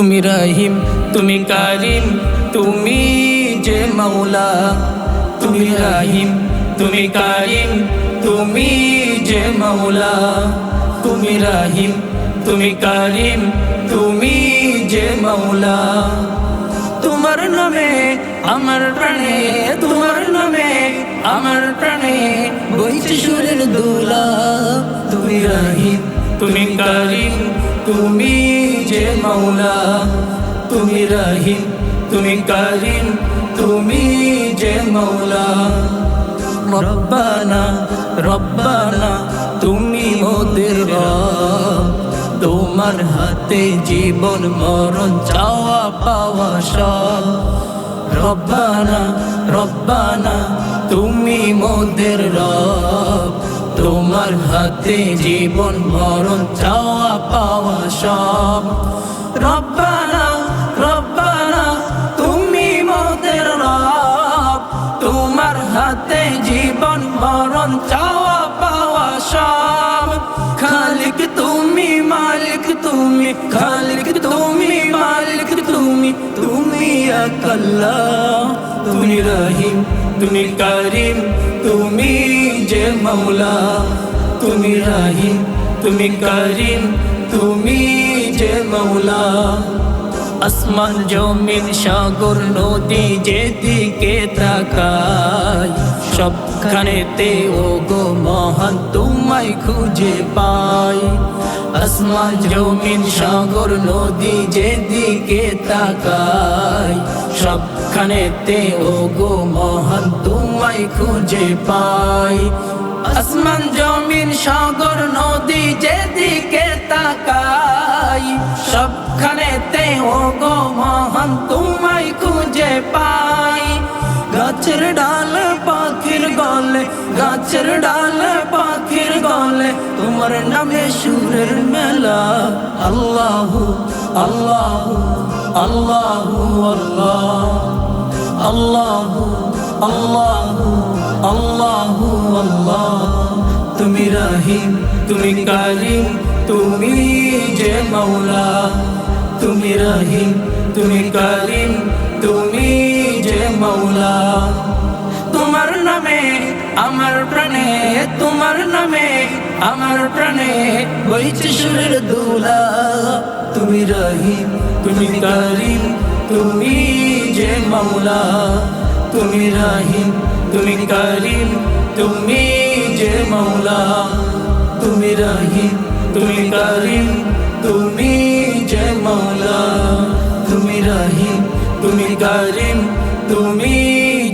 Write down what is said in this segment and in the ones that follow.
তুমি রহিম, তুমি কারিম, তুমি যে মৌলা। তুমি রহিম, তুমি কারিম, তুমি যে মৌলা। তুমি রহিম, তুমি কারিম, তুমি যে মৌলা। তোমার নামে আমার প্রাণে, তোমার নামে আমার প্রাণে বইছে সুরের দোলা। তুমি রহিম, তুমি কারিম, তুমি যে মৌলা। তুমি রহিম, তুমি কারিম, তুমি যে মৌলা। রব্বানা রব্বানা তুমি মোদের রব, তোমার হাতে জীবন মরণ চাওয়া পাওয়া সব। রব্বানা রব্বানা তুমি মোদের রব, তোমার হাতে জীবন মরণ চাওয়া পাওয়া সব। রব্বানা রব্বানা তুমি মোদের রব, তোমার হাতে জীবন মরণ চাওয়া পাওয়া সব। খালিক তুমি, মালিক তুমি, খালিক তুমি, মালিক তুমি, তুমি এক আল্লাহ। তুমি রহিম, তুমি কারিম, তুমি যে মৌলা। তুমি রহিম, তুমি কারিম, তুমি যে মৌলা। আসমান জমিন সাগর নদী যেদিকে তাকাই, সবখানেতে ও গো মহান তোমায় খুঁজে পাই। আসমান জমিন সাগর নদী যেদিকে তাকাই, সবখানেতে ও গো মহান তোমায় খুঁজে পাই। আসমান জমিন সাগর নদী যেদিকে তাকাই, সবখানেতে ও গো মহান তোমায় খুঁজে পাই। গাছের ডাল পাখির গলে, গাছের ডাল পাখির গলে তোমার নামে সুরের মেলা। আল্লাহু আল্লাহু আল্লাহু আল্লাহ, আল্লাহু আল্লাহু আল্লাহু আল্লাহ। তুমি রহিম, তুমি কারিম, তুমি যে মৌলা। তুমি রহিম, তুমি কারিম, তুমি যে মৌলা। তোমার নামে আমার প্রাণে, তোমার নামে আমার প্রাণে বইছে সুরের দোলা। তুমি রহিম, তুমি কারিম, তুমি যে মৌলা। তুমি রহিম, তুমি কারিম, তুমি যে মৌলা। তুমি রহিম, তুমি কারিম, তুমি যে মৌলা। তুমি রহিম, তুমি কারিম, তুমি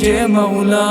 যে মৌলা।